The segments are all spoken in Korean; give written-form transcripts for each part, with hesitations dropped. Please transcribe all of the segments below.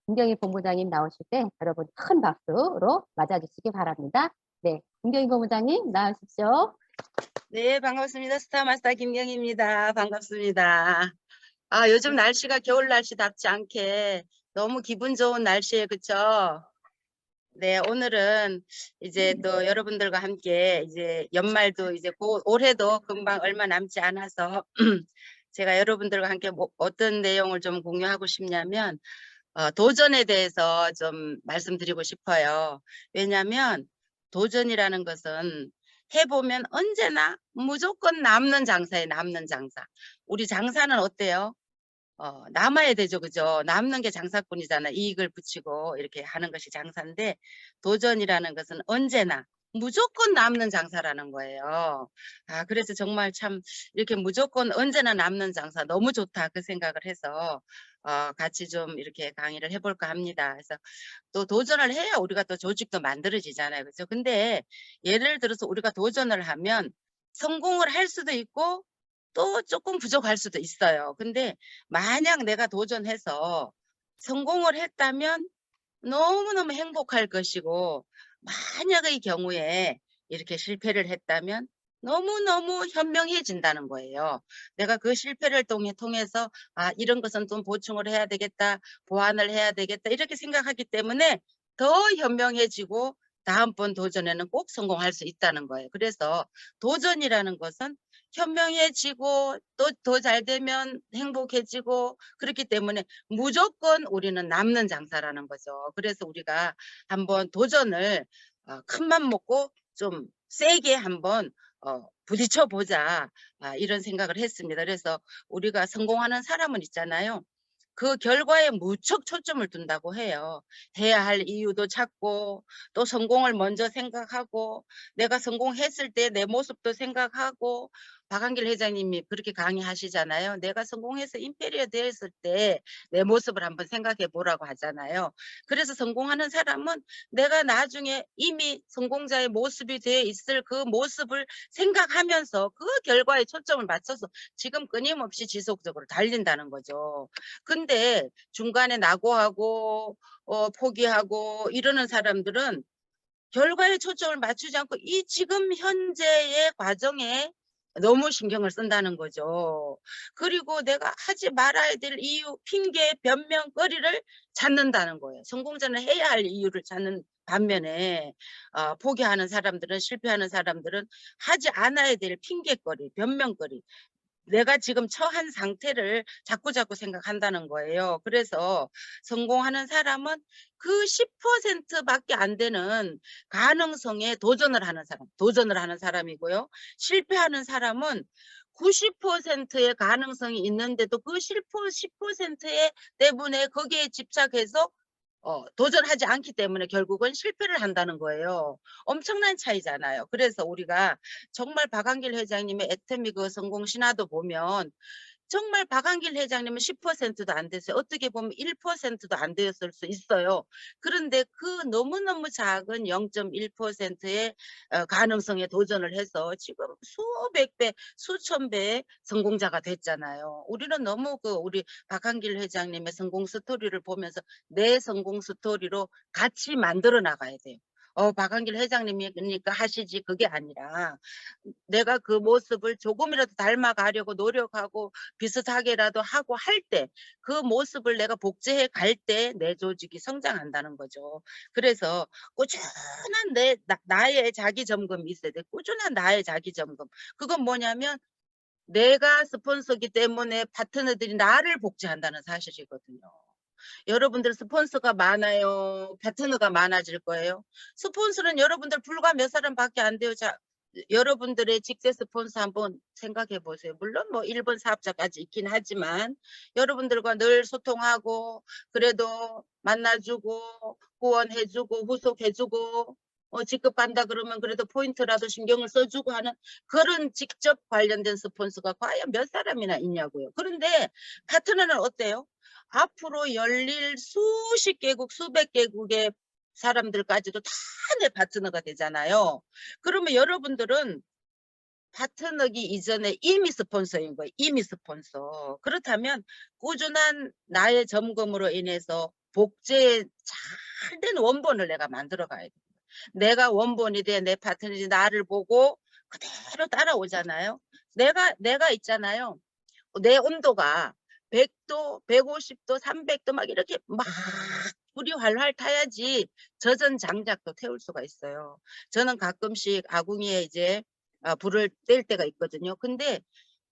김경희 본부장님 나오실 때 여러분 큰 박수로 맞아주시기 바랍니다. 네, 김경희 본부장님 나오십시오. 네, 반갑습니다. 스타마스터 김경희입니다. 반갑습니다. 요즘 날씨가 겨울 날씨답지 않게 너무 기분 좋은 날씨에 그쵸? 네, 오늘은 이제 또 여러분들과 함께 이제 연말도 이제 올해도 금방 얼마 남지 않아서 제가 여러분들과 함께 어떤 내용을 좀 공유하고 싶냐면 도전에 대해서 좀 말씀드리고 싶어요. 왜냐하면 도전이라는 것은 해보면 언제나 무조건 남는 장사에 남는 장사. 우리 장사는 어때요? 남아야 되죠. 그죠? 남는 게 장사꾼이잖아. 이익을 붙이고 이렇게 하는 것이 장사인데 도전이라는 것은 언제나 무조건 남는 장사라는 거예요. 그래서 정말 참 이렇게 무조건 언제나 남는 장사 너무 좋다 그 생각을 해서 같이 좀 이렇게 강의를 해볼까 합니다. 그래서 또 도전을 해야 우리가 또 조직도 만들어지잖아요. 그렇죠? 근데 예를 들어서 우리가 도전을 하면 성공을 할 수도 있고 또 조금 부족할 수도 있어요. 근데 만약 내가 도전해서 성공을 했다면 너무너무 행복할 것이고 만약의 경우에 이렇게 실패를 했다면 너무너무 현명해진다는 거예요. 내가 그 실패를 통해서 이런 것은 좀 보충을 해야 되겠다, 보완을 해야 되겠다 이렇게 생각하기 때문에 더 현명해지고 다음번 도전에는 꼭 성공할 수 있다는 거예요. 그래서 도전이라는 것은 현명해지고 또 더 잘 되면 행복해지고 그렇기 때문에 무조건 우리는 남는 장사라는 거죠. 그래서 우리가 한번 도전을 큰맘 먹고 좀 세게 한번 부딪혀 보자 이런 생각을 했습니다. 그래서 우리가 성공하는 사람은 있잖아요. 그 결과에 무척 초점을 둔다고 해요. 해야 할 이유도 찾고 또 성공을 먼저 생각하고 내가 성공했을 때 내 모습도 생각하고 박한길 회장님이 그렇게 강의하시잖아요. 내가 성공해서 임페리어 되었을 때 내 모습을 한번 생각해 보라고 하잖아요. 그래서 성공하는 사람은 내가 나중에 이미 성공자의 모습이 되어 있을 그 모습을 생각하면서 그 결과에 초점을 맞춰서 지금 끊임없이 지속적으로 달린다는 거죠. 근데 중간에 낙오하고 포기하고 이러는 사람들은 결과에 초점을 맞추지 않고 이 지금 현재의 과정에 너무 신경을 쓴다는 거죠. 그리고 내가 하지 말아야 될 이유, 핑계, 변명거리를 찾는다는 거예요. 성공자는 해야 할 이유를 찾는 반면에 포기하는 사람들은 실패하는 사람들은 하지 않아야 될 핑계거리, 변명거리 내가 지금 처한 상태를 자꾸자꾸 생각한다는 거예요. 그래서 성공하는 사람은 그 10%밖에 안 되는 가능성에 도전을 하는 사람이고요. 실패하는 사람은 90%의 가능성이 있는데도 그 10%의 때문에 거기에 집착해서 도전하지 않기 때문에 결국은 실패를 한다는 거예요. 엄청난 차이잖아요. 그래서 우리가 정말 박한길 회장님의 애터미 성공 신화도 보면 정말 박한길 회장님은 10%도 안 됐어요. 어떻게 보면 1%도 안 되었을 수 있어요. 그런데 그 너무너무 작은 0.1%의 가능성에 도전을 해서 지금 수백 배, 수천 배의 성공자가 됐잖아요. 우리는 너무 우리 박한길 회장님의 성공 스토리를 보면서 내 성공 스토리로 같이 만들어 나가야 돼요. 박한길 회장님이 그러니까 하시지 그게 아니라 내가 그 모습을 조금이라도 닮아가려고 노력하고 비슷하게라도 하고 할 때 그 모습을 내가 복제해 갈 때 내 조직이 성장한다는 거죠. 그래서 꾸준한 나의 자기 점검이 있어야 돼. 꾸준한 나의 자기 점검. 그건 뭐냐면 내가 스폰서기 때문에 파트너들이 나를 복제한다는 사실이거든요. 여러분들 스폰서가 많아요. 파트너가 많아질 거예요. 스폰서는 여러분들 불과 몇 사람밖에 안 돼요. 자, 여러분들의 직계 스폰서 한번 생각해 보세요. 물론 뭐 1번 사업자까지 있긴 하지만 여러분들과 늘 소통하고 그래도 만나주고 후원해주고 후속해주고 직급간다 그러면 그래도 포인트라도 신경을 써주고 하는 그런 직접 관련된 스폰서가 과연 몇 사람이나 있냐고요. 그런데 파트너는 어때요? 앞으로 열릴 수십 개국, 수백 개국의 사람들까지도 다 내 파트너가 되잖아요. 그러면 여러분들은 파트너기 이전에 이미 스폰서인 거예요. 이미 스폰서. 그렇다면 꾸준한 나의 점검으로 인해서 복제에 잘된 원본을 내가 만들어 가야 돼. 내가 원본이 돼 내 파트너지 나를 보고 그대로 따라오잖아요. 내가 있잖아요. 내 온도가 100도, 150도, 300도 막 이렇게 막 불이 활활 타야지 젖은 장작도 태울 수가 있어요. 저는 가끔씩 아궁이에 이제 불을 뗄 때가 있거든요. 근데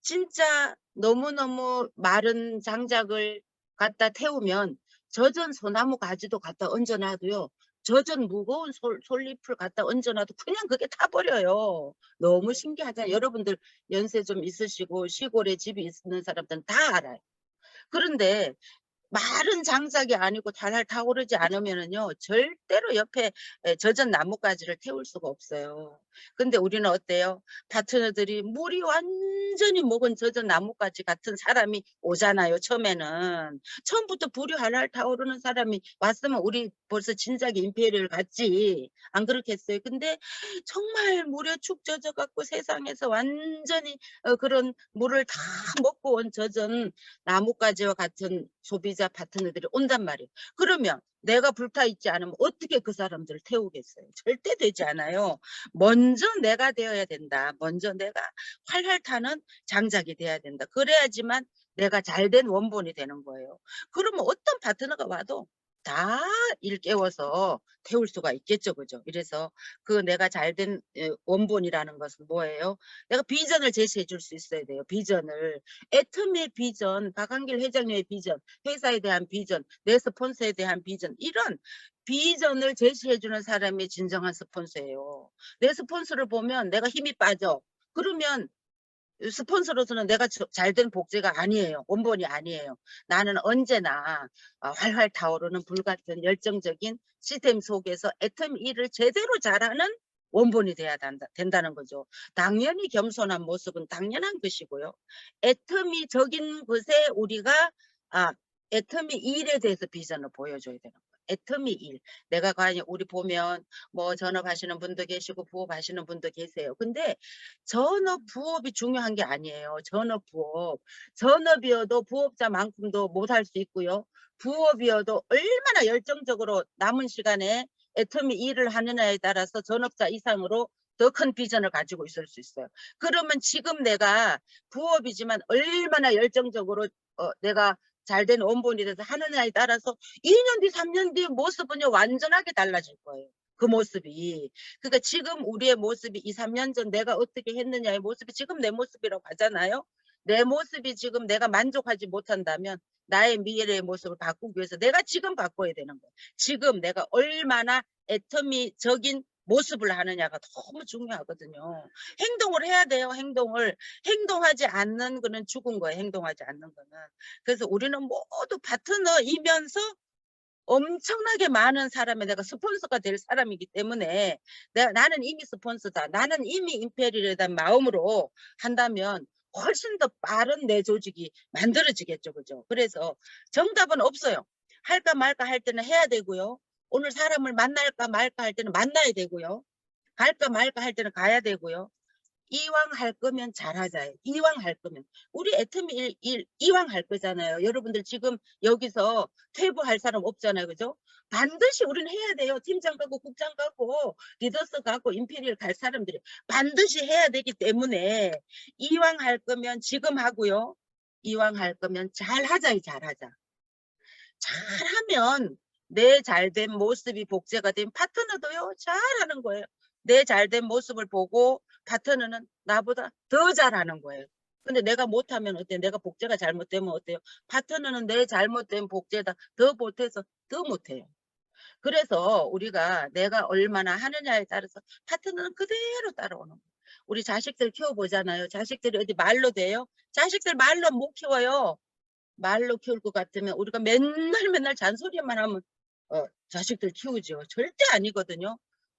진짜 너무너무 마른 장작을 갖다 태우면 젖은 소나무 가지도 갖다 얹어 놔도요. 젖은 무거운 솔잎을 갖다 얹어 놔도 그냥 그게 타버려요. 너무 신기하잖아요. 여러분들 연세 좀 있으시고 시골에 집이 있는 사람들은 다 알아요. 그런데 마른 장작이 아니고 달달 타오르지 않으면은요 절대로 옆에 젖은 나뭇가지를 태울 수가 없어요. 근데 우리는 어때요? 파트너들이 물이 완전히 먹은 젖은 나뭇가지 같은 사람이 오잖아요. 처음부터 불이 활활 타오르는 사람이 왔으면 우리 벌써 진작에 임페리얼 갔지, 안 그렇겠어요? 근데 정말 물에 축 젖어 갖고 세상에서 완전히 그런 물을 다 먹고 온 젖은 나뭇가지와 같은 소비자 파트너들이 온단 말이에요. 그러면 내가 불타 있지 않으면 어떻게 그 사람들을 태우겠어요? 절대 되지 않아요. 먼저 내가 되어야 된다. 먼저 내가 활활 타는 장작이 돼야 된다. 그래야지만 내가 잘된 원본이 되는 거예요. 그러면 어떤 파트너가 와도 다 일깨워서 태울 수가 있겠죠. 그죠? 이래서 그 내가 잘된 원본이라는 것은 뭐예요? 내가 비전을 제시해 줄 수 있어야 돼요. 비전을. 애터미의 비전, 박한길 회장님의 비전, 회사에 대한 비전, 내 스폰서에 대한 비전, 이런 비전을 제시해 주는 사람이 진정한 스폰서예요. 내 스폰서를 보면 내가 힘이 빠져. 그러면 스폰서로서는 내가 잘된 복제가 아니에요. 원본이 아니에요. 나는 언제나 활활 타오르는 불같은 열정적인 시스템 속에서 애텀 일을 제대로 잘하는 원본이 돼야 된다는 거죠. 당연히 겸손한 모습은 당연한 것이고요. 애터미적인 것에 우리가 애터미 일에 대해서 비전을 보여줘야 되는 거예요. 애터미 일. 내가 과연 우리 보면 뭐 전업하시는 분도 계시고 부업하시는 분도 계세요. 근데 전업 부업이 중요한 게 아니에요. 전업 부업. 전업이어도 부업자만큼도 못할 수 있고요. 부업이어도 얼마나 열정적으로 남은 시간에 애터미 일을 하느냐에 따라서 전업자 이상으로 더 큰 비전을 가지고 있을 수 있어요. 그러면 지금 내가 부업이지만 얼마나 열정적으로 내가 잘된 원본이 돼서 하느냐에 따라서 2년 뒤, 3년 뒤 모습은요 완전하게 달라질 거예요. 그 모습이. 그러니까 지금 우리의 모습이 2, 3년 전 내가 어떻게 했느냐의 모습이 지금 내 모습이라고 하잖아요. 내 모습이 지금 내가 만족하지 못한다면 나의 미래의 모습을 바꾸기 위해서 내가 지금 바꿔야 되는 거예요. 지금 내가 얼마나 애터미적인 모습을 하느냐가 너무 중요하거든요. 행동을 해야 돼요. 행동하지 않는 거는 죽은 거예요. 행동하지 않는 거는. 그래서 우리는 모두 파트너이면서 엄청나게 많은 사람의 내가 스폰서가 될 사람이기 때문에 나는 이미 스폰서다. 나는 이미 임페리얼이다 마음으로 한다면 훨씬 더 빠른 내 조직이 만들어지겠죠. 그죠? 그래서 정답은 없어요. 할까 말까 할 때는 해야 되고요. 오늘 사람을 만날까 말까 할 때는 만나야 되고요. 갈까 말까 할 때는 가야 되고요. 이왕 할 거면 잘하자. 이왕 할 거면. 우리 애터미 일 이왕 할 거잖아요. 여러분들 지금 여기서 퇴부할 사람 없잖아요. 그죠? 반드시 우리는 해야 돼요. 팀장 가고 국장 가고 리더스 가고 임페리얼 갈 사람들이 반드시 해야 되기 때문에 이왕 할 거면 지금 하고요. 이왕 할 거면 잘하자. 잘하자. 잘하면 내 잘된 모습이 복제가 된 파트너도요 잘하는 거예요. 내 잘된 모습을 보고 파트너는 나보다 더 잘하는 거예요. 근데 내가 못하면 어때요? 내가 복제가 잘못되면 어때요? 파트너는 내 잘못된 복제다 더 못해서 더 못해요. 그래서 우리가 내가 얼마나 하느냐에 따라서 파트너는 그대로 따라오는 거예요. 우리 자식들 키워보잖아요. 자식들이 어디 말로 돼요? 자식들 말로 못 키워요. 말로 키울 것 같으면 우리가 맨날 잔소리만 하면 자식들 키우죠. 절대 아니거든요.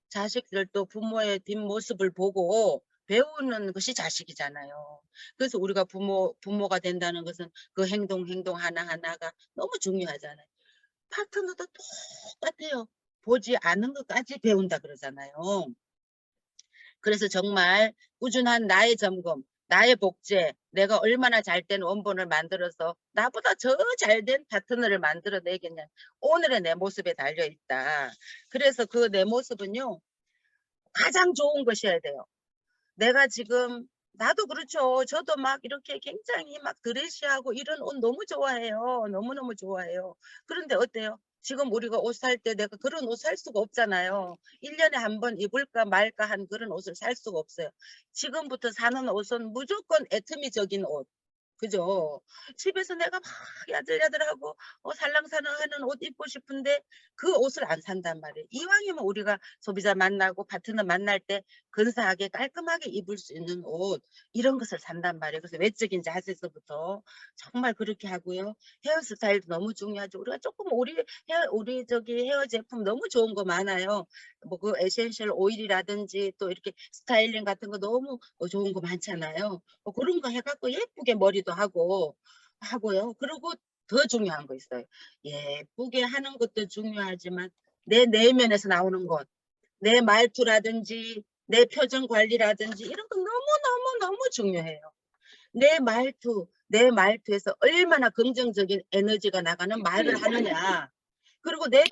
자식들도 부모의 뒷모습을 보고 배우는 것이 자식이잖아요. 그래서 우리가 부모가 된다는 것은 그 행동 하나하나가 너무 중요하잖아요. 파트너도 똑같아요. 보지 않은 것까지 배운다 그러잖아요. 그래서 정말 꾸준한 나의 점검, 나의 복제, 내가 얼마나 잘된 원본을 만들어서 나보다 더 잘된 파트너를 만들어내겠냐. 오늘의 내 모습에 달려있다. 그래서 그 내 모습은요, 가장 좋은 것이어야 돼요. 내가 지금, 나도 그렇죠. 저도 막 이렇게 굉장히 막 드레시하고 이런 옷 너무 좋아해요. 너무너무 좋아해요. 그런데 어때요? 지금 우리가 옷 살 때 내가 그런 옷 살 수가 없잖아요. 1년에 한 번 입을까 말까 한 그런 옷을 살 수가 없어요. 지금부터 사는 옷은 무조건 애터미적인 옷. 그죠? 집에서 내가 막 야들야들하고 살랑살랑하는 옷 입고 싶은데 그 옷을 안 산단 말이에요. 이왕이면 우리가 소비자 만나고 파트너 만날 때 근사하게 깔끔하게 입을 수 있는 옷 이런 것을 산단 말이에요. 그래서 외적인 자세서부터 정말 그렇게 하고요. 헤어스타일도 너무 중요하죠. 우리가 조금 우리 저기 헤어 제품 너무 좋은 거 많아요. 뭐 그 에센셜 오일이라든지 또 이렇게 스타일링 같은 거 너무 좋은 거 많잖아요. 그런 거 해갖고 예쁘게 머리도 하고요. 그리고 더 중요한 거 있어요. 예쁘게 하는 것도 중요하지만 내 내면에서 나오는 것, 내 말투라든지 내 표정 관리라든지 이런 거 너무너무 중요해요. 내 말투에서 얼마나 긍정적인 에너지가 나가는 말을 하느냐. 그리고 내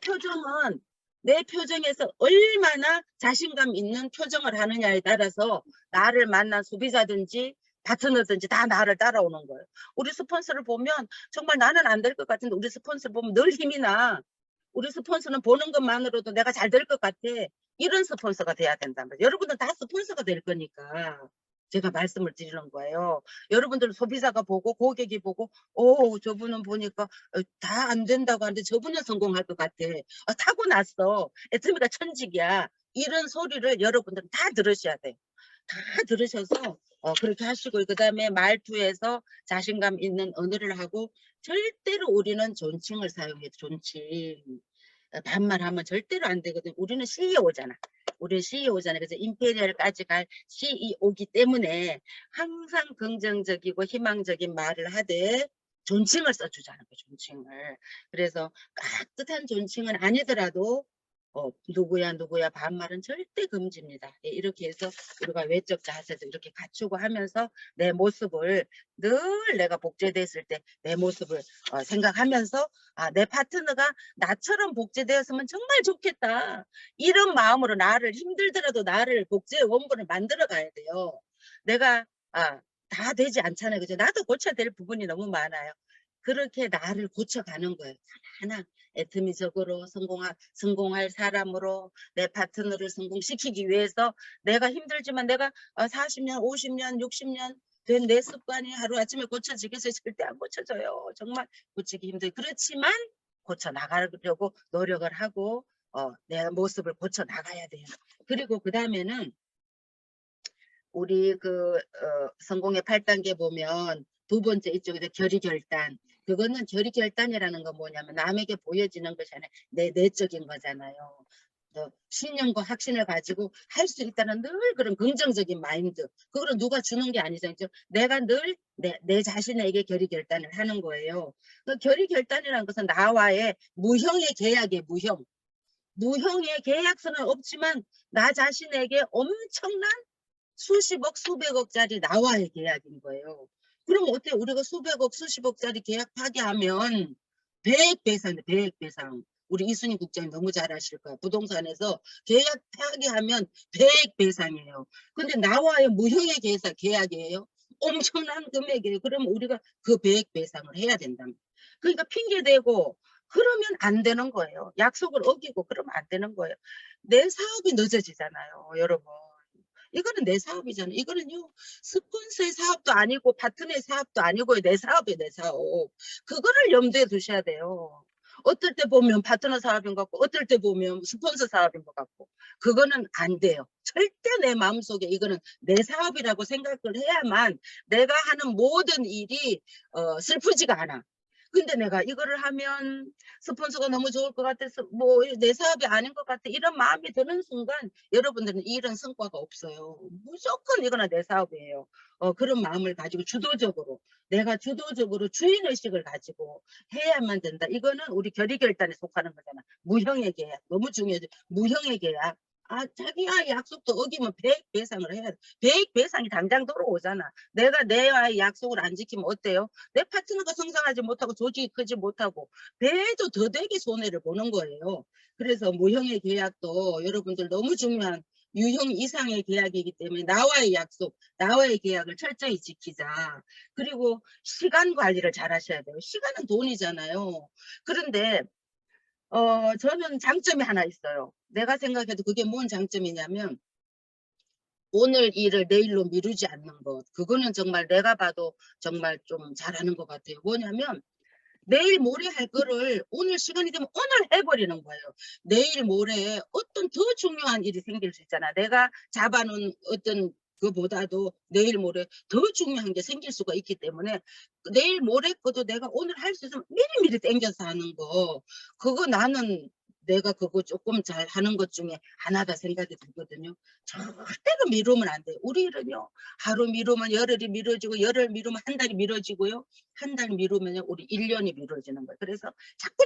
표정에서 얼마나 자신감 있는 표정을 하느냐에 따라서 나를 만난 소비자든지 파트너든지 다 나를 따라오는 거예요. 우리 스폰서를 보면 정말 나는 안 될 것 같은데 우리 스폰서를 보면 늘 힘이 나. 우리 스폰서는 보는 것만으로도 내가 잘 될 것 같아. 이런 스폰서가 돼야 된단 말이에요. 여러분들 다 스폰서가 될 거니까 제가 말씀을 드리는 거예요. 여러분들 소비자가 보고 고객이 보고 저분은 보니까 다 안 된다고 하는데 저분은 성공할 것 같아. 타고났어. 애터미가 천직이야. 이런 소리를 여러분들은 다 들으셔야 돼요. 다 들으셔서 그렇게 하시고 그다음에 말투에서 자신감 있는 언어를 하고 절대로 우리는 존칭을 사용해요. 존칭. 반말하면 절대로 안 되거든. 우리는 CEO잖아. 우리는 CEO잖아. 그래서 임페리얼까지 갈 CEO기 때문에 항상 긍정적이고 희망적인 말을 하되 존칭을 써주자는 거예요. 존칭을. 그래서 깍듯한 존칭은 아니더라도 누구야 반말은 절대 금지입니다. 이렇게 해서 우리가 외적 자세도 이렇게 갖추고 하면서 내 모습을 늘 내가 복제됐을 때 내 모습을 생각하면서 내 파트너가 나처럼 복제되었으면 정말 좋겠다. 이런 마음으로 나를 힘들더라도 나를 복제 원본을 만들어 가야 돼요. 내가 다 되지 않잖아요. 그죠? 나도 고쳐야 될 부분이 너무 많아요. 그렇게 나를 고쳐가는 거예요. 하나 애터미적으로 성공할 사람으로 내 파트너를 성공시키기 위해서 내가 힘들지만 내가 40년, 50년, 60년 된 내 습관이 하루아침에 고쳐지겠어요? 절대 안 고쳐져요. 정말 고치기 힘들어요. 그렇지만 고쳐 나가려고 노력을 하고 내 모습을 고쳐 나가야 돼요. 그리고 그 다음에는 우리 성공의 8단계 보면 두 번째 이쪽에서 결의결단. 그거는 결의결단이라는 건 뭐냐면 남에게 보여지는 것이 아니라 내 내적인 거잖아요. 신념과 확신을 가지고 할 수 있다는 늘 그런 긍정적인 마인드. 그거는 누가 주는 게 아니잖아요. 내가 늘 내 자신에게 결의결단을 하는 거예요. 그 결의결단이라는 것은 나와의 무형의 계약이에요. 무형의 계약서는 없지만 나 자신에게 엄청난 수십억, 수백억짜리 나와의 계약인 거예요. 그럼 어때요? 우리가 수백억, 수십억짜리 계약 파기하면 100배상, 100배상. 우리 이순희 국장님 너무 잘 아실 거예요. 부동산에서 계약 파기하면 100배상이에요. 근데 나와의 무형의 계약이에요. 엄청난 금액이에요. 그럼 우리가 그 100배상을 해야 된답니다. 그러니까 핑계대고 그러면 안 되는 거예요. 약속을 어기고 그러면 안 되는 거예요. 내 사업이 늦어지잖아요, 여러분. 이거는 내 사업이잖아요. 이거는요, 스폰서의 사업도 아니고 파트너의 사업도 아니고 내 사업이에요, 내 사업. 그거를 염두에 두셔야 돼요. 어떨 때 보면 파트너 사업인 것 같고 어떨 때 보면 스폰서 사업인 것 같고 그거는 안 돼요. 절대 내 마음속에 이거는 내 사업이라고 생각을 해야만 내가 하는 모든 일이 슬프지가 않아. 근데 내가 이거를 하면 스폰서가 너무 좋을 것 같아서 뭐 내 사업이 아닌 것 같아 이런 마음이 드는 순간 여러분들은 이런 성과가 없어요. 무조건 이거는 내 사업이에요. 그런 마음을 가지고 내가 주도적으로 주인의식을 가지고 해야만 된다. 이거는 우리 결의결단에 속하는 거잖아. 무형의 계약 너무 중요하죠. 무형의 계약 자기와의 약속도 어기면 100배상을 해야 돼. 100배상이 당장 들어오잖아. 내가 내와의 약속을 안 지키면 어때요? 내 파트너가 성장하지 못하고 조직이 크지 못하고 배도 더 되게 손해를 보는 거예요. 그래서 무형의 계약도 여러분들 너무 중요한 유형 이상의 계약이기 때문에 나와의 약속, 나와의 계약을 철저히 지키자. 그리고 시간 관리를 잘 하셔야 돼요. 시간은 돈이잖아요. 그런데 저는 장점이 하나 있어요. 내가 생각해도 그게 뭔 장점이냐면 오늘 일을 내일로 미루지 않는 것. 그거는 정말 내가 봐도 정말 좀 잘하는 것 같아요. 뭐냐면 내일 모레 할 거를 오늘 시간이 되면 오늘 해버리는 거예요. 내일 모레 어떤 더 중요한 일이 생길 수 있잖아. 내가 잡아놓은 어떤 그보다도 내일 모레 더 중요한 게 생길 수가 있기 때문에 내일 모레 것도 내가 오늘 할 수 있으면 미리미리 땡겨서 하는 거. 그거 나는 내가 그거 조금 잘 하는 것 중에 하나다 생각이 들거든요. 절대로 미루면 안 돼요. 우리 일은요. 하루 미루면 열흘이 미뤄지고 열흘 미루면 한 달이 미뤄지고요. 한 달 미루면 우리 1년이 미뤄지는 거예요. 그래서 자꾸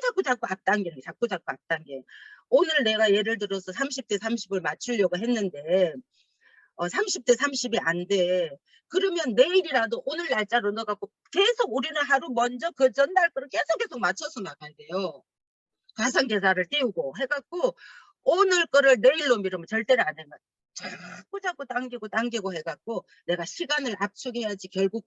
앞당겨요. 자꾸 앞당겨요. 오늘 내가 예를 들어서 30대 30을 맞추려고 했는데 30대 30이 안 돼. 그러면 내일이라도 오늘 날짜로 넣어갖고 계속 우리는 하루 먼저 그 전날 거를 계속 맞춰서 나가야 돼요. 가상계좌를 띄우고 해갖고 오늘 거를 내일로 미루면 절대로 안 되는 거야. 자꾸 당기고 해갖고 내가 시간을 압축해야지 결국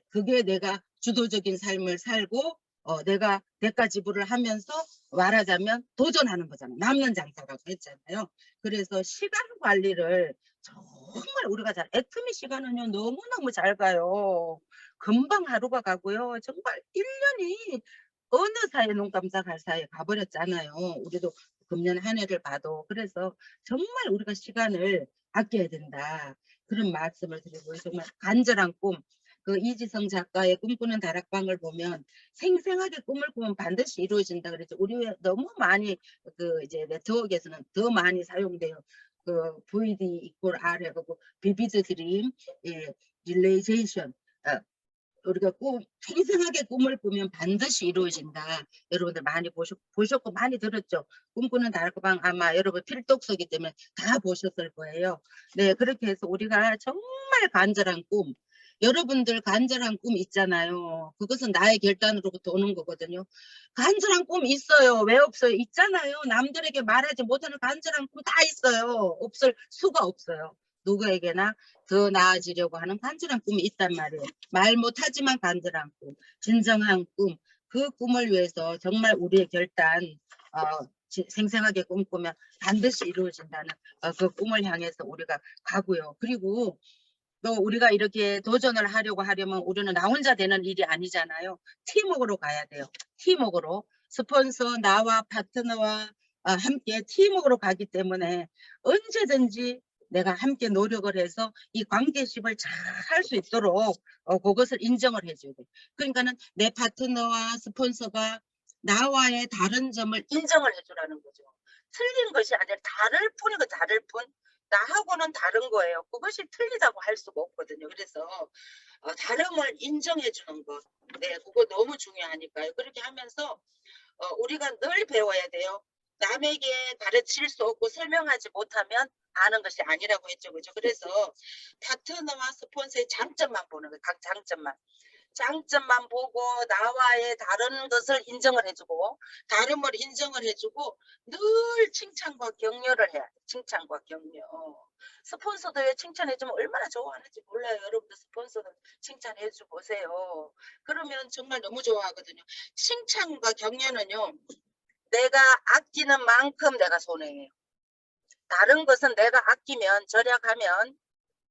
그게 내가 주도적인 삶을 살고 내가 대가 지불을 하면서 말하자면 도전하는 거잖아. 남는 장사라고 했잖아요. 그래서 시간 관리를 정말 우리가 애터미 시간은요 너무너무 잘 가요. 금방 하루가 가고요. 정말 1년이 어느 사이에 눈 깜짝할 사이에 가버렸잖아요. 우리도 금년 한 해를 봐도. 그래서 정말 우리가 시간을 아껴야 된다. 그런 말씀을 드리고 정말 간절한 꿈. 그 이지성 작가의 꿈꾸는 다락방을 보면 생생하게 꿈을 꾸면 반드시 이루어진다 그랬죠. 우리 너무 많이 그 이제 네트워크에서는 더 많이 사용돼요. 그 VD 이퀄 R 해가지고 비비드 드림, 예, 릴레이제이션. 우리가 생생하게 꿈을 꾸면 반드시 이루어진다. 여러분들 많이 보셨고 많이 들었죠. 꿈꾸는 다락방 아마 여러분 필독서기 때문에 다 보셨을 거예요. 네, 그렇게 해서 우리가 정말 간절한 꿈, 여러분들 간절한 꿈 있잖아요. 그것은 나의 결단으로부터 오는 거거든요. 간절한 꿈 있어요. 왜 없어요? 있잖아요. 남들에게 말하지 못하는 간절한 꿈 다 있어요. 없을 수가 없어요. 누구에게나 더 나아지려고 하는 간절한 꿈이 있단 말이에요. 말 못하지만 간절한 꿈, 진정한 꿈, 그 꿈을 위해서 정말 우리의 결단 생생하게 꿈꾸면 반드시 이루어진다는 그 꿈을 향해서 우리가 가고요. 그리고 또 우리가 이렇게 도전을 하려면 우리는 나 혼자 되는 일이 아니잖아요. 팀워크로 가야 돼요. 팀워크로. 스폰서, 나와 파트너와 함께 팀워크로 가기 때문에 언제든지 내가 함께 노력을 해서 이 관계십을 잘 할 수 있도록 그것을 인정을 해줘야 돼. 그러니까는 내 파트너와 스폰서가 나와의 다른 점을 인정을 해주라는 거죠. 틀린 것이 아니라 다를 뿐이고 다를 뿐. 나하고는 다른 거예요. 그것이 틀리다고 할 수가 없거든요. 그래서 다름을 인정해 주는 것. 네, 그거 너무 중요하니까요. 그렇게 하면서 우리가 늘 배워야 돼요. 남에게 가르칠 수 없고 설명하지 못하면 아는 것이 아니라고 했죠. 그죠? 그래서 파트너와 스폰서의 장점만 보는 거예요. 각 장점만 보고 나와의 다른 것을 인정을 해주고 다름을 인정을 해주고 늘 칭찬과 격려를 해야 돼. 칭찬과 격려. 스폰서도 칭찬해주면 얼마나 좋아하는지 몰라요. 여러분들 스폰서도 칭찬해주 보세요. 그러면 정말 너무 좋아하거든요. 칭찬과 격려는요. 내가 아끼는 만큼 내가 손해해요. 다른 것은 내가 아끼면 절약하면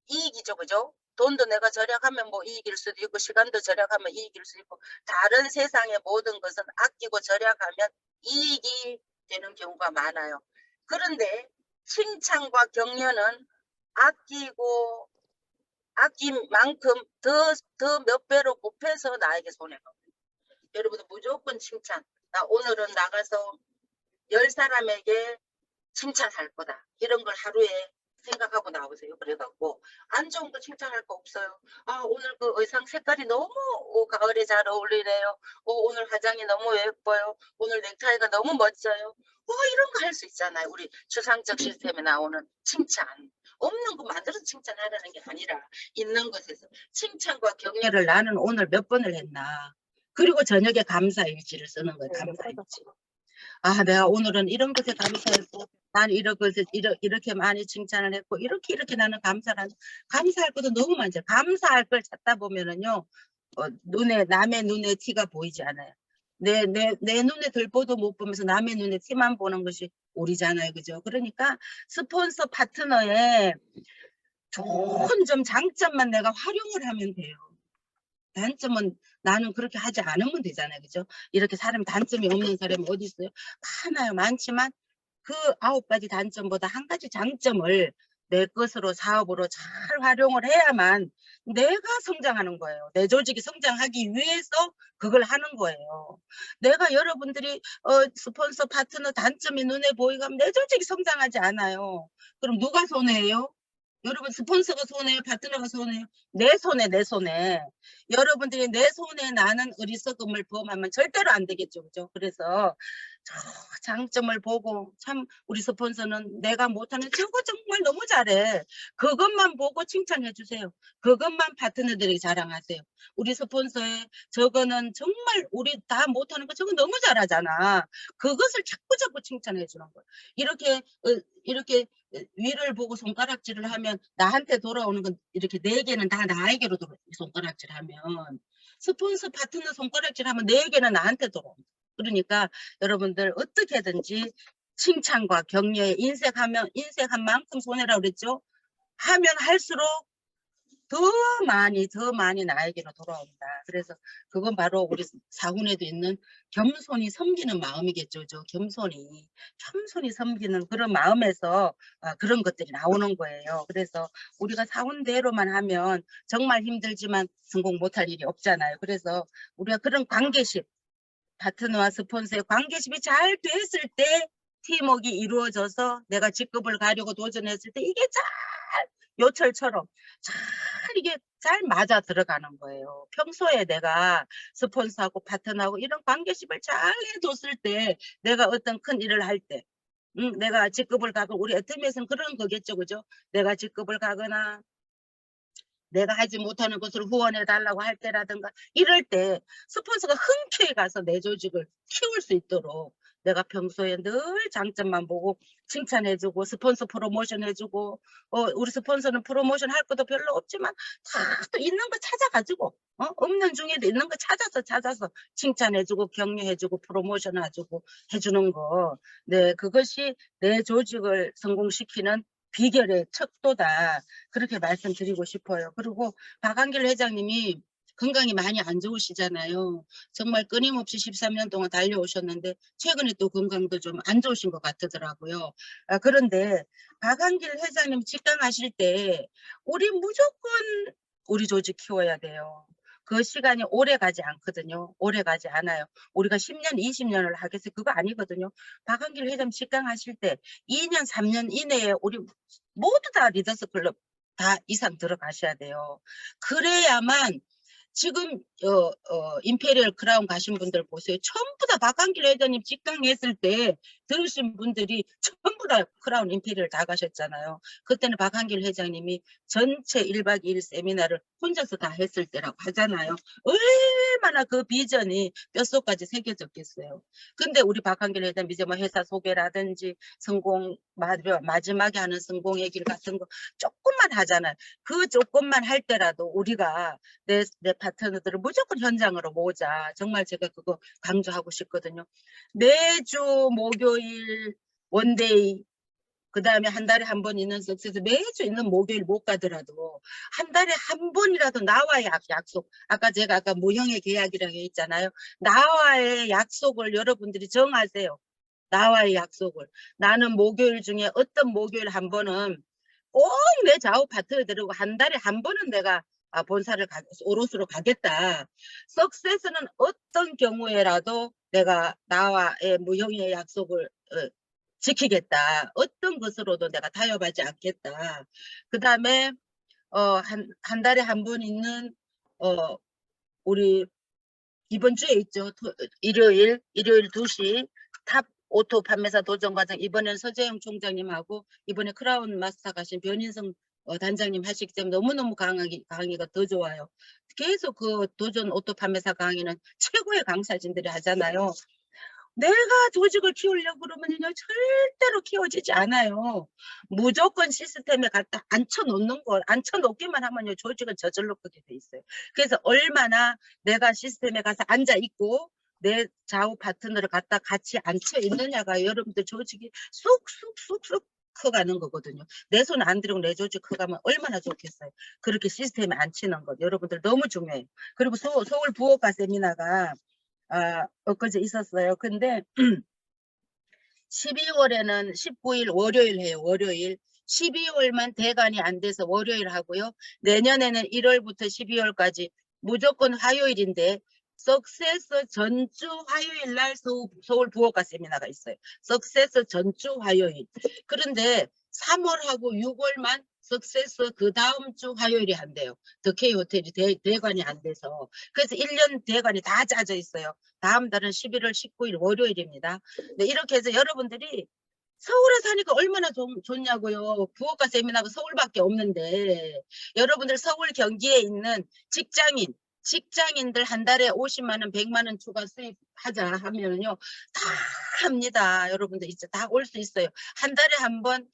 이익이죠. 그죠? 돈도 내가 절약하면 뭐 이익일 수도 있고 시간도 절약하면 이익일 수 있고 다른 세상의 모든 것은 아끼고 절약하면 이익이 되는 경우가 많아요. 그런데 칭찬과 격려는 아낀 만큼 더 몇 배로 곱해서 나에게 손해가. 여러분들 무조건 칭찬. 나 오늘은 나가서 10사람에게 칭찬할 거다. 이런 걸 하루에 생각하고 나오세요. 그래갖고 안 좋은 거 칭찬할 거 없어요. 아, 오늘 그 의상 색깔이 너무 가을에 잘 어울리네요. 오늘 화장이 너무 예뻐요. 오늘 넥타이가 너무 멋져요. 이런 거 할 수 있잖아요. 우리 추상적 시스템에 나오는 칭찬. 없는 거 만들어서 칭찬하라는 게 아니라 있는 것에서 칭찬과 격려를 나는 오늘 몇 번을 했나. 그리고 저녁에 감사일지를 쓰는 거예요. 네, 네, 감사일지. 아, 내가 오늘은 이런 것에 감사했고, 난 이런 것에 이렇게 많이 칭찬을 했고, 이렇게 나는 감사할 것도 너무 많죠. 감사할 걸 찾다 보면은요, 남의 눈에 티가 보이지 않아요. 내 눈에 들보도 못 보면서 남의 눈에 티만 보는 것이 우리잖아요. 그죠? 그러니까 스폰서 파트너의 좋은 점, 장점만 내가 활용을 하면 돼요. 단점은 나는 그렇게 하지 않으면 되잖아요. 그죠? 이렇게 사람 단점이 없는 사람이 어디 있어요? 많아요. 많지만 그 9가지 단점보다 한 가지 장점을 내 것으로 사업으로 잘 활용을 해야만 내가 성장하는 거예요. 내 조직이 성장하기 위해서 그걸 하는 거예요. 내가 여러분들이 스폰서 파트너 단점이 눈에 보이고 하면 내 조직이 성장하지 않아요. 그럼 누가 손해예요? 여러분 스폰서가 손해요? 파트너가 손해요? 내 손에. 여러분들이 내 손에 나는 어리석음을 범하면 절대로 안 되겠죠. 그죠? 그래서 저 장점을 보고 참 우리 스폰서는 내가 못하는 저거 정말 너무 잘해. 그것만 보고 칭찬해 주세요. 그것만 파트너들이 자랑하세요. 우리 스폰서의 저거는 정말 우리 다 못하는 거 저거 너무 잘하잖아. 그것을 자꾸 칭찬해 주는 거예요. 이렇게 위를 보고 손가락질을 하면 나한테 돌아오는 건 이렇게 4개는 다 나에게로 손가락질 하면 스폰서 파트너 손가락질 하면 4개는 나한테 돌아옵니다. 그러니까 여러분들 어떻게든지 칭찬과 격려에 인색한 만큼 손해라고 그랬죠. 하면 할수록 더 많이 나에게로 돌아옵니다. 그래서 그건 바로 우리 사훈에도 있는 겸손히 섬기는 마음이겠죠. 겸손히 섬기는 그런 마음에서 그런 것들이 나오는 거예요. 그래서 우리가 사훈대로만 하면 정말 힘들지만 성공 못할 일이 없잖아요. 그래서 우리가 그런 관계십, 파트너와 스폰서의 관계십이 잘 됐을 때 팀워크가 이루어져서 내가 직급을 가려고 도전했을 때 이게 잘 요철처럼 잘 이게 잘 맞아 들어가는 거예요. 평소에 내가 스폰서하고 파트너하고 이런 관계십을 잘 해뒀을 때 내가 어떤 큰 일을 할 때 내가 직급을 가고 우리 애터미에서는 그런 거겠죠. 그죠? 내가 직급을 가거나 내가 하지 못하는 것을 후원해 달라고 할 때라든가 이럴 때 스폰서가 흔쾌히 가서 내 조직을 키울 수 있도록 내가 평소에 늘 장점만 보고 칭찬해주고 스폰서 프로모션 해주고 우리 스폰서는 프로모션 할 것도 별로 없지만 다 또 있는 거 찾아가지고 없는 중에도 있는 거 찾아서 칭찬해주고 격려해주고 프로모션 해주는 거. 네, 그것이 내 조직을 성공시키는 비결의 척도다. 그렇게 말씀드리고 싶어요. 그리고 박한길 회장님이 건강이 많이 안 좋으시잖아요. 정말 끊임없이 13년 동안 달려오셨는데 최근에 또 건강도 좀 안 좋으신 것 같더라고요. 그런데 박한길 회장님 직강하실 때 우리 무조건 우리 조직 키워야 돼요. 그 시간이 오래 가지 않거든요. 오래 가지 않아요. 우리가 10년, 20년을 하겠어요. 그거 아니거든요. 박한길 회장 직강하실 때 2년, 3년 이내에 우리 모두 다 리더스 클럽 다 이상 들어가셔야 돼요. 그래야만 지금 임페리얼 크라운 가신 분들 보세요. 전부 다 박한길 회장님 직강했을 때 들으신 분들이 전부 다 크라운 임페리얼 다 가셨잖아요. 그때는 박한길 회장님이 전체 1박 2일 세미나를 혼자서 다 했을 때라고 하잖아요. 얼마나 그 비전이 뼛속까지 새겨졌겠어요. 근데 우리 박한길 회장님 이제 뭐 회사 소개라든지 성공 마지막에 하는 성공의 길 같은 거 조금만 하잖아요. 그 조금만 할 때라도 우리가 내 파트너들을 무조건 현장으로 모으자. 정말 제가 그거 강조하고 싶거든요. 매주 목요일 원데이 그 다음에 한 달에 한 번 있는 석세스 매주 있는 목요일 못 가더라도 한 달에 한 번이라도 나와의 약속. 제가 무형의 계약이라고 했잖아요. 나와의 약속을 여러분들이 정하세요. 나와의 약속을. 나는 목요일 중에 어떤 목요일 한 번은 꼭 내 좌우 파트너 데리고 한 달에 한 번은 내가 본사를 오롯으로 가겠다. 석세스는 어떤 경우에라도 내가 나와의 무형의 약속을 지키겠다. 어떤 것으로도 내가 타협하지 않겠다. 그 다음에 한 달에 한 번 있는 우리 이번 주에 있죠. 일요일 2시 탑 오토 판매사 도전 과정, 이번에는 서재영 총장님하고 이번에 크라운 마스터 가신 변인성 단장님 하시기 때문에 너무너무 강의가 더 좋아요. 계속 그 도전 오토 판매사 강의는 최고의 강사진들이 하잖아요. 내가 조직을 키우려고 그러면요, 절대로 키워지지 않아요. 무조건 시스템에 갖다 앉혀놓기만 하면요, 조직은 저절로 크게 돼 있어요. 그래서 얼마나 내가 시스템에 가서 앉아있고, 내 좌우 파트너를 갖다 같이 앉혀 있느냐가 여러분들 조직이 쑥쑥쑥쑥 커가는 거거든요. 내 손 안 들이고 내 조직 커가면 얼마나 좋겠어요. 그렇게 시스템에 앉히는 것, 여러분들 너무 중요해요. 그리고 서울 부업가 세미나가 엊그제 있었어요. 근데 12월에는 19일 월요일 해요. 월요일. 12월만 대관이 안 돼서 월요일 하고요. 내년에는 1월부터 12월까지 무조건 화요일인데 석세서 전주 화요일 날 서울 부업가 세미나가 있어요. 석세서 전주 화요일. 그런데 3월하고 6월만 석세서 그 다음 주 화요일에 한대요. 더케이 호텔이 대관이 안 돼서. 그래서 1년 대관이 다 짜져 있어요. 다음 달은 11월 19일 월요일입니다. 네, 이렇게 해서 여러분들이 서울에 사니까 얼마나 좋냐고요. 부업가 세미나가 서울밖에 없는데 여러분들 서울 경기에 있는 직장인들 한 달에 50만 원, 100만 원 추가 수입하자 하면은요, 다 합니다. 여러분들 이제 다 올 수 있어요. 한 달에 한 번,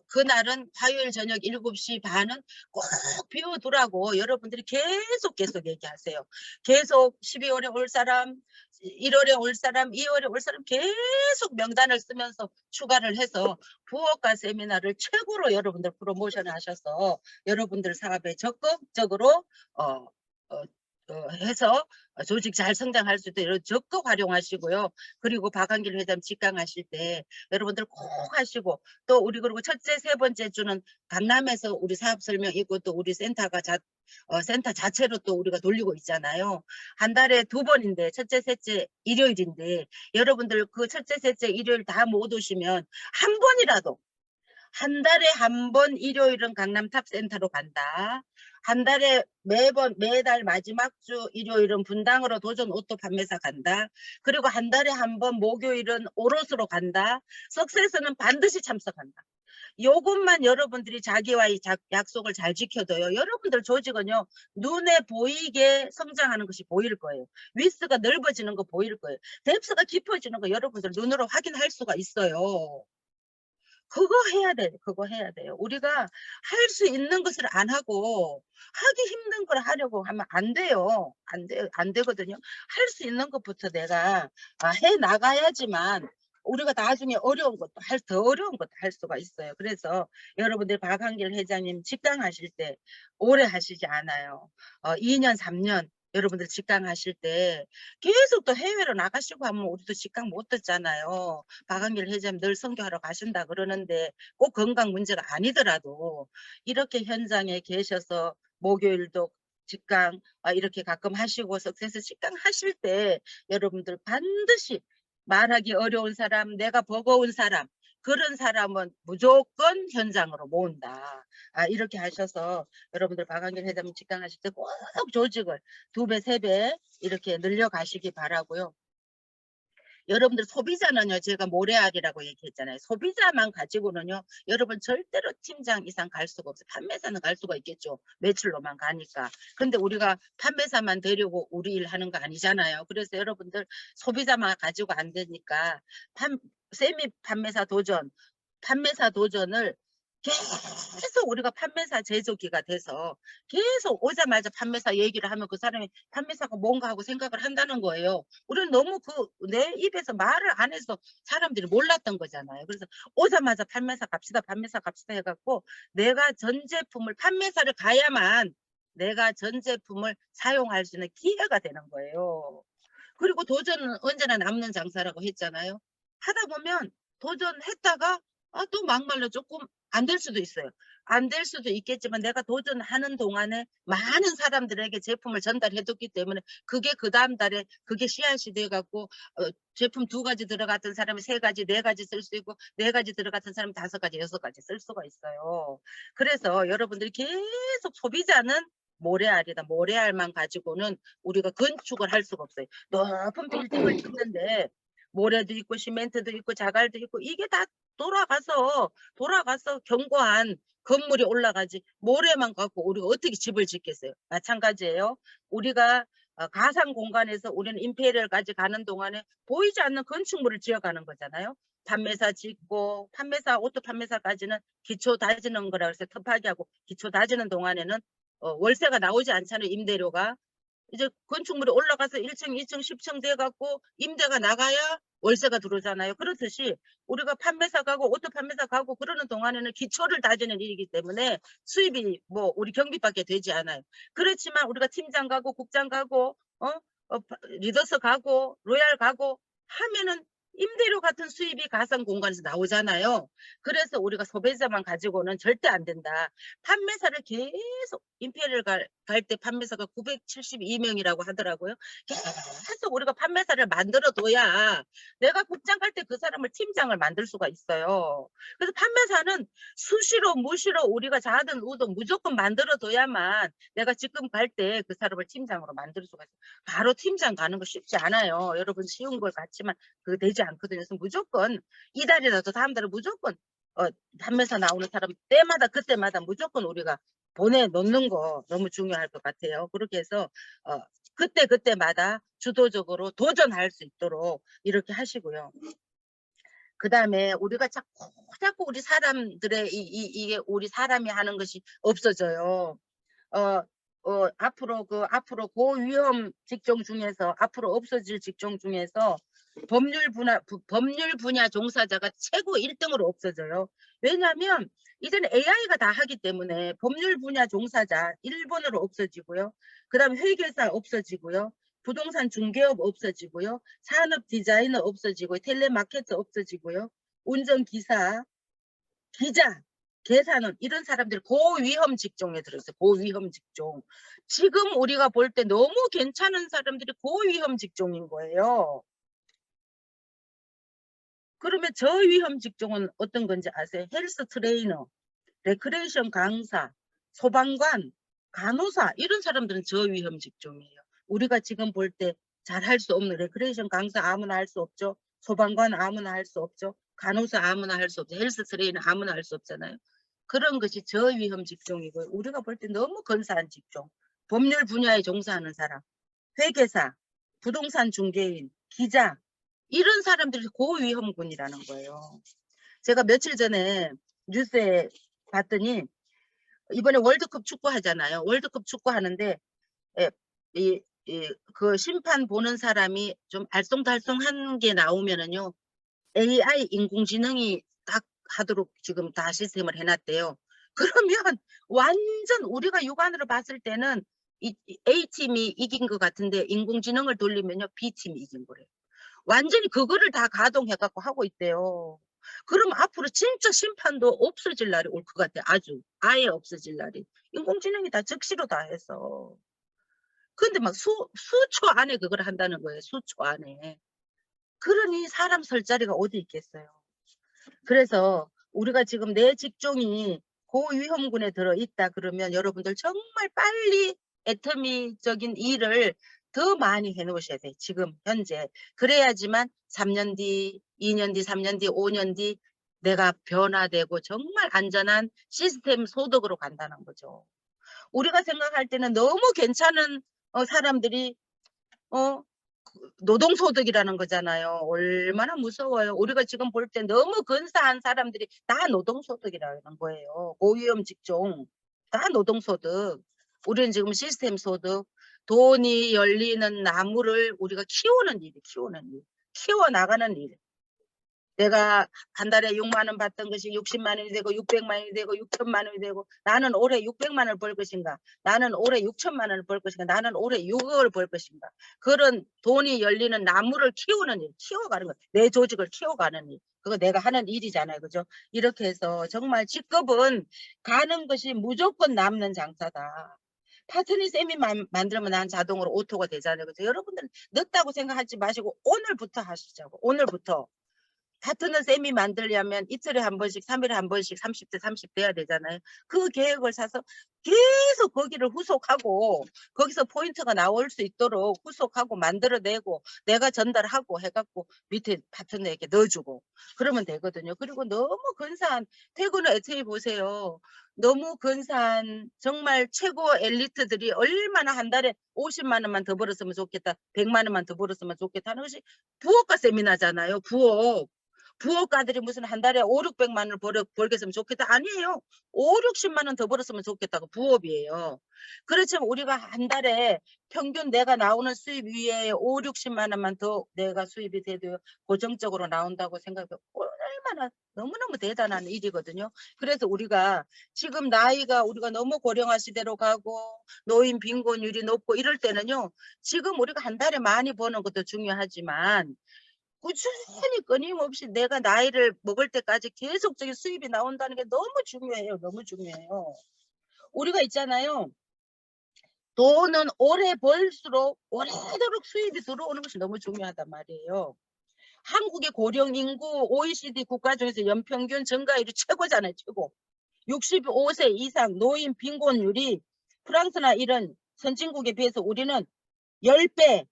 그날은 화요일 저녁 7시 반은 꼭 비워두라고 여러분들이 계속 얘기하세요. 계속 12월에 올 사람, 1월에 올 사람, 2월에 올 사람 계속 명단을 쓰면서 추가를 해서 부업가 세미나를 최고로 여러분들 프로모션을 하셔서 여러분들 사업에 적극적으로 해서 조직 잘 성장할 수 있도록 적극 활용하시고요. 그리고 박한길 회장 직강하실 때 여러분들 꼭 하시고, 또 우리 그리고 첫째, 세 번째 주는 강남에서 우리 사업 설명 있고 또 우리 센터가 센터 자체로 또 우리가 돌리고 있잖아요. 한 달에 2번인데 첫째, 셋째 일요일인데 여러분들 그 첫째, 셋째 일요일 다 못 오시면 한 번이라도 한 달에 한 번 일요일은 강남 탑센터로 간다. 한 달에 매달 마지막 주 일요일은 분당으로 도전 오토 판매사 간다. 그리고 한 달에 한 번 목요일은 오롯으로 간다. 석세서는 반드시 참석한다. 요것만 여러분들이 자기와의 약속을 잘 지켜둬요. 여러분들 조직은요, 눈에 보이게 성장하는 것이 보일 거예요. 위스가 넓어지는 거 보일 거예요. 뎁스가 깊어지는 거 여러분들 눈으로 확인할 수가 있어요. 그거 해야 돼. 그거 해야 돼요. 우리가 할 수 있는 것을 안 하고 하기 힘든 걸 하려고 하면 안 돼요. 안 되거든요. 할 수 있는 것부터 내가 해 나가야지만 우리가 나중에 더 어려운 것도 할 수가 있어요. 그래서 여러분들 박한길 회장님 직강하실 때 오래 하시지 않아요. 2년, 3년 여러분들 직강하실 때 계속 또 해외로 나가시고 하면 우리도 직강 못 듣잖아요. 박한길 회장님 늘 선교하러 가신다 그러는데 꼭 건강 문제가 아니더라도 이렇게 현장에 계셔서 목요일도 직강 이렇게 가끔 하시고 석세서 직강 하실 때 여러분들 반드시 말하기 어려운 사람, 내가 버거운 사람, 그런 사람은 무조건 현장으로 모은다. 이렇게 하셔서 여러분들 박한길 회장님 직강하실 때 꼭 조직을 2배, 3배 이렇게 늘려가시기 바라고요. 여러분들 소비자는요, 제가 모래알이라고 얘기했잖아요. 소비자만 가지고는요, 여러분 절대로 팀장 이상 갈 수가 없어요. 판매사는 갈 수가 있겠죠. 매출로만 가니까. 근데 우리가 판매사만 되려고 우리 일 하는 거 아니잖아요. 그래서 여러분들 소비자만 가지고 안 되니까 세미 판매사 도전을 계속 우리가 판매사 제조기가 돼서 계속 오자마자 판매사 얘기를 하면 그 사람이 판매사가 뭔가 하고 생각을 한다는 거예요. 우리는 너무 내 입에서 말을 안 해서 사람들이 몰랐던 거잖아요. 그래서 오자마자 판매사 갑시다 해갖고 내가 전 제품을 판매사를 가야만 내가 전 제품을 사용할 수 있는 기회가 되는 거예요. 그리고 도전은 언제나 남는 장사라고 했잖아요. 하다 보면 도전했다가 또 막말로 조금 안 될 수도 있어요. 안 될 수도 있겠지만 내가 도전하는 동안에 많은 사람들에게 제품을 전달해 뒀기 때문에 그게 그다음 달에 그게 씨앗이 돼 갖고 제품 2가지 들어갔던 사람이 3가지, 4가지 쓸 수 있고 4가지 들어갔던 사람이 5가지, 6가지 쓸 수가 있어요. 그래서 여러분들이 계속 소비자는 모래알이다. 모래알만 가지고는 우리가 건축을 할 수가 없어요. 높은 빌딩을 짓는데 모래도 있고 시멘트도 있고 자갈도 있고 이게 다 돌아가서 견고한 건물이 올라가지 모래만 갖고 우리가 어떻게 집을 짓겠어요. 마찬가지예요. 우리가 가상 공간에서 우리는 임페리얼까지 가는 동안에 보이지 않는 건축물을 지어가는 거잖아요. 판매사 짓고 오토 판매사까지는 기초 다지는 거라 그래서 터프하게 하고 기초 다지는 동안에는 월세가 나오지 않잖아요. 임대료가. 이제 건축물이 올라가서 1층, 2층, 10층 돼 갖고 임대가 나가야 월세가 들어오잖아요. 그렇듯이 우리가 판매사 가고 오토 판매사 가고 그러는 동안에는 기초를 다지는 일이기 때문에 수입이 뭐 우리 경비밖에 되지 않아요. 그렇지만 우리가 팀장 가고 국장 가고 리더스 가고 로얄 가고 하면은 임대료 같은 수입이 가상 공간에서 나오잖아요. 그래서 우리가 소비자만 가지고는 절대 안 된다. 판매사를 계속 임페리얼 갈 때 판매사가 972명이라고 하더라고요. 계속 우리가 판매사를 만들어 둬야 내가 국장 갈 때 그 사람을 팀장을 만들 수가 있어요. 그래서 판매사는 수시로 무시로 우리가 자든 우든 무조건 만들어 둬야만 내가 지금 갈 때 그 사람을 팀장으로 만들 수가 있어요. 바로 팀장 가는 거 쉽지 않아요. 여러분 쉬운 걸 같지만 그거 되지 않거든요. 그래서 무조건 이달이라도 다음 달에 무조건 판매사 나오는 사람 때마다 그때마다 무조건 우리가 보내놓는 거 너무 중요할 것 같아요. 그렇게 해서 그때마다 주도적으로 도전할 수 있도록 이렇게 하시고요. 그 다음에 우리가 자꾸 우리 사람들의 이게 우리 사람이 하는 것이 없어져요. 앞으로 고위험 직종 중에서 앞으로 없어질 직종 중에서 법률 분야 종사자가 최고 1등으로 없어져요. 왜냐하면 이제는 AI가 다 하기 때문에 법률 분야 종사자 1번으로 없어지고요. 그 다음에 회계사 없어지고요. 부동산 중개업 없어지고요. 산업 디자이너 없어지고 텔레마케터 없어지고요. 운전기사, 기자, 계산원 이런 사람들 고위험 직종에 들어있어요. 고위험 직종. 지금 우리가 볼 때 너무 괜찮은 사람들이 고위험 직종인 거예요. 그러면 저위험 직종은 어떤 건지 아세요? 헬스 트레이너, 레크레이션 강사, 소방관, 간호사 이런 사람들은 저위험 직종이에요. 우리가 지금 볼 때 잘 할 수 없는 레크레이션 강사 아무나 할 수 없죠. 소방관 아무나 할 수 없죠. 간호사 아무나 할 수 없죠. 헬스 트레이너 아무나 할 수 없잖아요. 그런 것이 저위험 직종이고요. 우리가 볼 때 너무 근사한 직종. 법률 분야에 종사하는 사람, 회계사, 부동산 중개인, 기자 이런 사람들이 고위험군이라는 거예요. 제가 며칠 전에 뉴스에 봤더니 이번에 월드컵 축구 하잖아요. 월드컵 축구 하는데 그 심판 보는 사람이 좀 알쏭달쏭한 게 나오면은요. AI 인공지능이 딱 하도록 지금 다 시스템을 해놨대요. 그러면 완전 우리가 육안으로 봤을 때는 A팀이 이긴 것 같은데 인공지능을 돌리면요. B팀이 이긴 거래요. 완전히 그거를 다 가동해갖고 하고 있대요. 그럼 앞으로 진짜 심판도 없어질 날이 올 것 같아. 아예 없어질 날이. 인공지능이 다 즉시로 다 해서. 근데 막 수초 안에 그걸 한다는 거예요. 수초 안에. 그러니 사람 설 자리가 어디 있겠어요. 그래서 우리가 지금 내 직종이 고위험군에 들어있다 그러면 여러분들 정말 빨리 애터미적인 일을 더 많이 해놓으셔야 돼요. 지금 현재. 그래야지만 3년 뒤, 2년 뒤, 3년 뒤, 5년 뒤 내가 변화되고 정말 안전한 시스템 소득으로 간다는 거죠. 우리가 생각할 때는 너무 괜찮은 사람들이 노동소득이라는 거잖아요. 얼마나 무서워요. 우리가 지금 볼 때 너무 근사한 사람들이 다 노동소득이라는 거예요. 고위험 직종 다 노동소득. 우리는 지금 시스템 소득, 돈이 열리는 나무를 우리가 키우는 일, 키워나가는 일. 내가 한 달에 6만 원 받던 것이 60만 원이 되고 600만 원이 되고 6천만 원이 되고 나는 올해 600만 원을 벌 것인가, 나는 올해 6천만 원을 벌 것인가, 나는 올해 6억을 벌 것인가. 그런 돈이 열리는 나무를 키우는 일, 키워가는 것, 내 조직을 키워가는 일, 그거 내가 하는 일이잖아요. 그죠? 이렇게 해서 정말 직급은 가는 것이 무조건 남는 장사다. 파트너 쌤이 만들면 난 자동으로 오토가 되잖아요. 그죠? 여러분들 늦다고 생각하지 마시고 오늘부터 하시자고. 오늘부터. 파트너 쌤이 만들려면 이틀에 한 번씩, 3일에 한 번씩 30대 30 돼야 되잖아요. 그 계획을 사서 계속 거기를 후속하고 거기서 포인트가 나올 수 있도록 후속하고 만들어내고 내가 전달하고 해갖고 밑에 파트너에게 넣어주고 그러면 되거든요. 그리고 너무 근사한 태국은 애초에 보세요. 너무 근사한 정말 최고 엘리트들이 얼마나 한 달에 50만 원만 더 벌었으면 좋겠다. 100만 원만 더 벌었으면 좋겠다 하는 것이 부업가 세미나잖아요. 부업. 부업가들이 무슨 한 달에 5, 600만 원을 벌겠으면 좋겠다. 아니에요. 5, 60만 원 더 벌었으면 좋겠다고 부업이에요. 그렇지만 우리가 한 달에 평균 내가 나오는 수입 위에 5, 60만 원만 더 내가 수입이 돼도 고정적으로 나온다고 생각해. 얼마나 너무너무 대단한 일이거든요. 그래서 우리가 지금 나이가 우리가 너무 고령화 시대로 가고 노인 빈곤율이 높고 이럴 때는요. 지금 우리가 한 달에 많이 버는 것도 중요하지만 꾸준히 끊임없이 내가 나이를 먹을 때까지 계속적인 수입이 나온다는 게 너무 중요해요. 너무 중요해요. 우리가 있잖아요. 돈은 오래 벌수록 오래도록 수입이 들어오는 것이 너무 중요하단 말이에요. 한국의 고령 인구 OECD 국가 중에서 연평균 증가율이 최고잖아요. 최고. 65세 이상 노인 빈곤율이 프랑스나 이런 선진국에 비해서 우리는 10배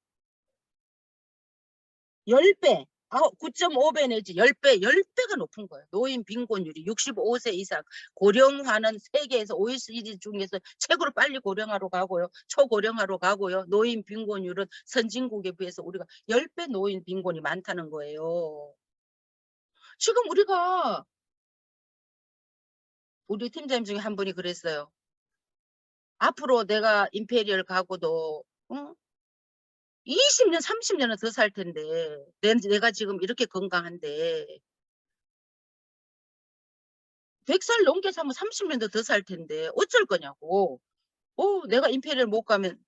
10배, 9.5배 내지 10배, 10배가 높은 거예요. 노인 빈곤율이 65세 이상. 고령화는 세계에서 OECD 중에서 최고로 빨리 고령화로 가고요. 초고령화로 가고요. 노인 빈곤율은 선진국에 비해서 우리가 10배 노인 빈곤이 많다는 거예요. 지금 우리 팀장님 중에 한 분이 그랬어요. 앞으로 내가 임페리얼 가고도 20년, 30년은 더 살 텐데 내가 지금 이렇게 건강한데 100살 넘게 사면 30년도 더 살 텐데 어쩔 거냐고. 내가 임페리얼 못 가면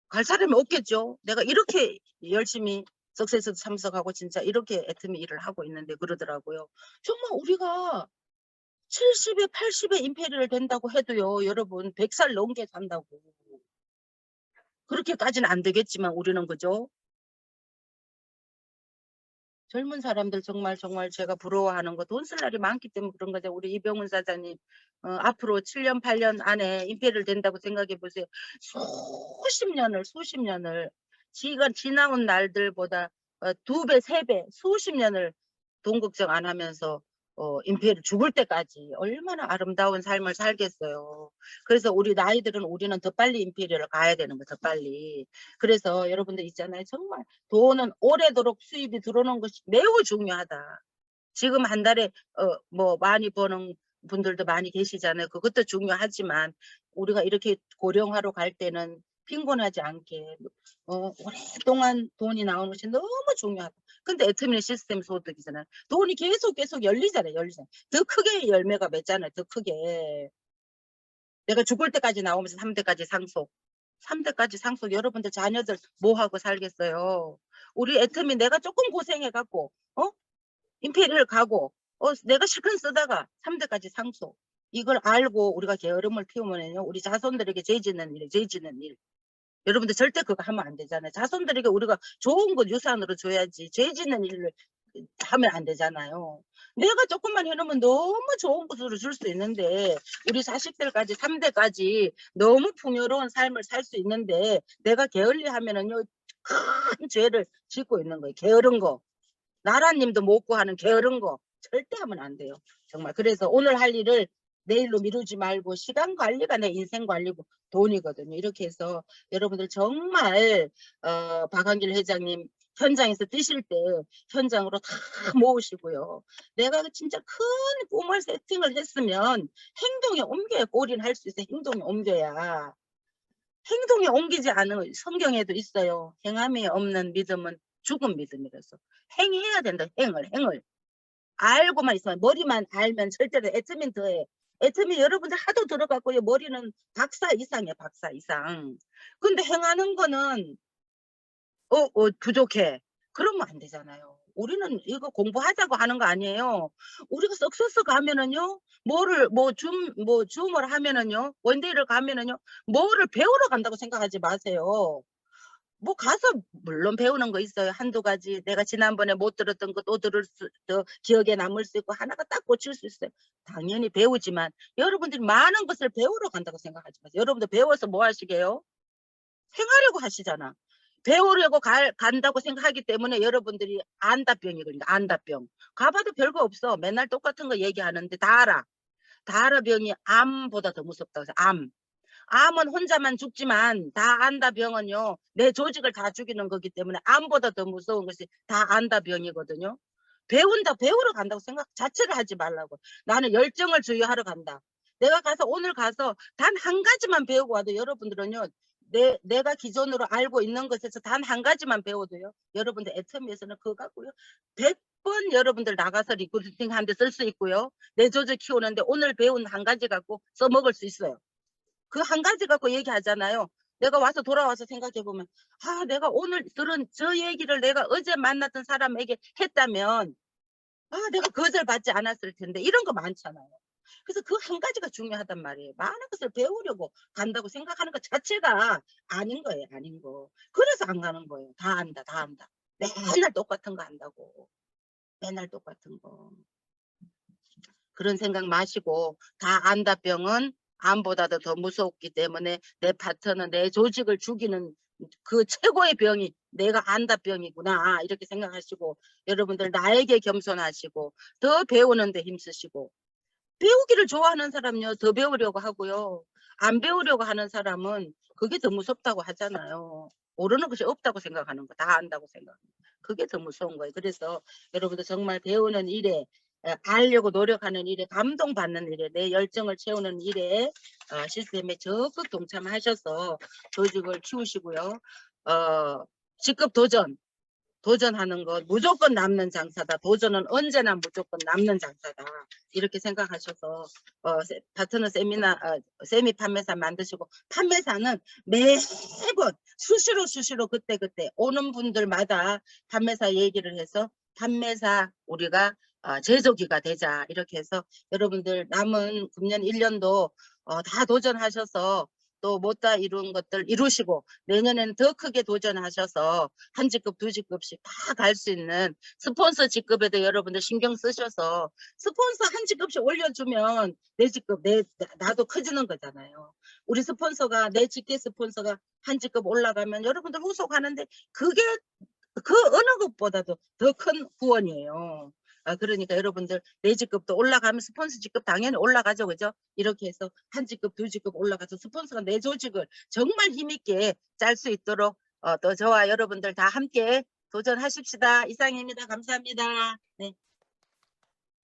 갈 사람이 없겠죠. 내가 이렇게 열심히 석세스 참석하고 진짜 이렇게 애터미 일을 하고 있는데 그러더라고요. 정말 우리가 70에 80에 임페리얼 된다고 해도요. 여러분 100살 넘게 산다고. 그렇게까지는 안 되겠지만 우리는 그죠. 젊은 사람들 정말 제가 부러워하는 거 돈 쓸 날이 많기 때문에 그런 거죠. 우리 이병훈 사장님 앞으로 7년 8년 안에 임페리얼 된다고 생각해 보세요. 수십 년을 지나온 날들보다 2배 3배 수십 년을 돈 걱정 안 하면서 임페리얼 죽을 때까지 얼마나 아름다운 삶을 살겠어요. 그래서 우리 나이들은 우리는 더 빨리 임페리얼을 가야 되는 거예요. 더 빨리. 그래서 여러분들 있잖아요. 정말 돈은 오래도록 수입이 들어오는 것이 매우 중요하다. 지금 한 달에 뭐 많이 버는 분들도 많이 계시잖아요. 그것도 중요하지만 우리가 이렇게 고령화로 갈 때는 빈곤하지 않게 오랫동안 돈이 나오는 것이 너무 중요하다. 근데 애터미 시스템 소득이잖아요. 돈이 계속 열리잖아요. 더 크게 열매가 맺잖아요. 더 크게. 내가 죽을 때까지 나오면서 3대까지 상속. 3대까지 상속. 여러분들 자녀들 뭐 하고 살겠어요. 우리 애터미 내가 조금 고생해갖고 임페리얼 가고 내가 실컷 쓰다가 3대까지 상속. 이걸 알고 우리가 게으름을 피우면요. 우리 자손들에게 죄 짓는 일. 여러분들 절대 그거 하면 안 되잖아요. 자손들에게 우리가 좋은 거 유산으로 줘야지 죄 짓는 일을 하면 안 되잖아요. 내가 조금만 해놓으면 너무 좋은 것으로 줄 수 있는데 우리 자식들까지 3대까지 너무 풍요로운 삶을 살 수 있는데 내가 게을리하면은요 큰 죄를 짓고 있는 거예요. 게으른 거. 나라님도 못 구하는 게으른 거 절대 하면 안 돼요. 정말. 그래서 오늘 할 일을 내일로 미루지 말고 시간 관리가 내 인생 관리고 돈이거든요. 이렇게 해서 여러분들 정말 박한길 회장님 현장에서 뛰실 때 현장으로 다 모으시고요. 내가 진짜 큰 꿈을 세팅을 했으면 행동에 옮겨야 골인 할 수 있어요. 행동에 옮겨야. 행동에 옮기지 않은 성경에도 있어요. 행함이 없는 믿음은 죽은 믿음이라서. 행해야 된다. 행을. 알고만 있으면 머리만 알면 절대로 애터미 더해. 애터미 여러분들 하도 들어갔고요. 머리는 박사 이상이에요. 박사 이상. 근데 행하는 거는 부족해. 그러면 안 되잖아요. 우리는 이거 공부하자고 하는 거 아니에요. 우리가 석서스 가면은요, 줌을 하면은요, 원데이를 가면은요, 뭐를 배우러 간다고 생각하지 마세요. 뭐 가서 물론 배우는 거 있어요. 한두 가지 내가 지난번에 못 들었던 거 또 더 기억에 남을 수 있고 하나가 딱 꽂힐 수 있어요. 당연히 배우지만 여러분들이 많은 것을 배우러 간다고 생각하지 마세요. 여러분들 배워서 뭐 하시게요? 생하려고 하시잖아. 배우려고 간다고 생각하기 때문에 여러분들이 안다병이 걸린다. 안다병. 가봐도 별거 없어. 맨날 똑같은 거 얘기하는데 다 알아. 다 알아. 병이 암보다 더 무섭다고 해서 암. 암은 혼자만 죽지만 다 안다 병은요. 내 조직을 다 죽이는 거기 때문에 암보다 더 무서운 것이 다 안다 병이거든요. 배우러 간다고 생각 자체를 하지 말라고. 나는 열정을 주유하러 간다. 내가 가서 오늘 가서 단 한 가지만 배우고 와도 여러분들은요. 내가 기존으로 알고 있는 것에서 단 한 가지만 배워도요. 여러분들 애터미에서는 그거 갖고요. 100번 여러분들 나가서 리크루팅 하는데 쓸 수 있고요. 내 조직 키우는데 오늘 배운 한 가지 갖고 써먹을 수 있어요. 그 한 가지 갖고 얘기하잖아요. 내가 와서 돌아와서 생각해보면 내가 오늘 들은 저 얘기를 내가 어제 만났던 사람에게 했다면 내가 거절받지 않았을 텐데 이런 거 많잖아요. 그래서 그 한 가지가 중요하단 말이에요. 많은 것을 배우려고 간다고 생각하는 것 자체가 아닌 거예요. 아닌 거. 그래서 안 가는 거예요. 다 안다. 다 안다. 맨날 똑같은 거 한다고. 맨날 똑같은 거. 그런 생각 마시고 다 안다 병은 암보다도 더 무섭기 때문에 내 파트너, 내 조직을 죽이는 그 최고의 병이 내가 안다 병이구나 이렇게 생각하시고 여러분들 나에게 겸손하시고 더 배우는 데 힘쓰시고 배우기를 좋아하는 사람요 더 배우려고 하고요. 안 배우려고 하는 사람은 그게 더 무섭다고 하잖아요. 모르는 것이 없다고 생각하는 거 다 안다고 생각하는 거. 그게 더 무서운 거예요. 그래서 여러분들 정말 배우는 일에 알려고 노력하는 일에 감동받는 일에 내 열정을 채우는 일에 시스템에 적극 동참하셔서 조직을 키우시고요. 직급 도전하는 것 무조건 남는 장사다. 도전은 언제나 무조건 남는 장사다. 이렇게 생각하셔서 파트너 세미 판매사 만드시고 판매사는 매번 수시로 그때 오는 분들마다 판매사 얘기를 해서 판매사 우리가 제조기가 되자 이렇게 해서 여러분들 남은 금년 1년도 다 도전하셔서 또 못다 이룬 것들 이루시고 내년에는 더 크게 도전하셔서 한 직급, 두 직급씩 다 갈 수 있는 스폰서 직급에도 여러분들 신경 쓰셔서 스폰서 한 직급씩 올려주면 내 직급, 나도 커지는 거잖아요. 우리 스폰서가, 내 직계 스폰서가 한 직급 올라가면 여러분들 후속하는데 그게 그 어느 것보다도 더 큰 후원이에요. 그러니까 여러분들 내 직급도 올라가면 스폰서 직급 당연히 올라가죠. 그죠? 이렇게 해서 한 직급, 두 직급 올라가서 스폰서가 내 조직을 정말 힘있게 짤 수 있도록 또 저와 여러분들 다 함께 도전하십시다. 이상입니다. 감사합니다. 네.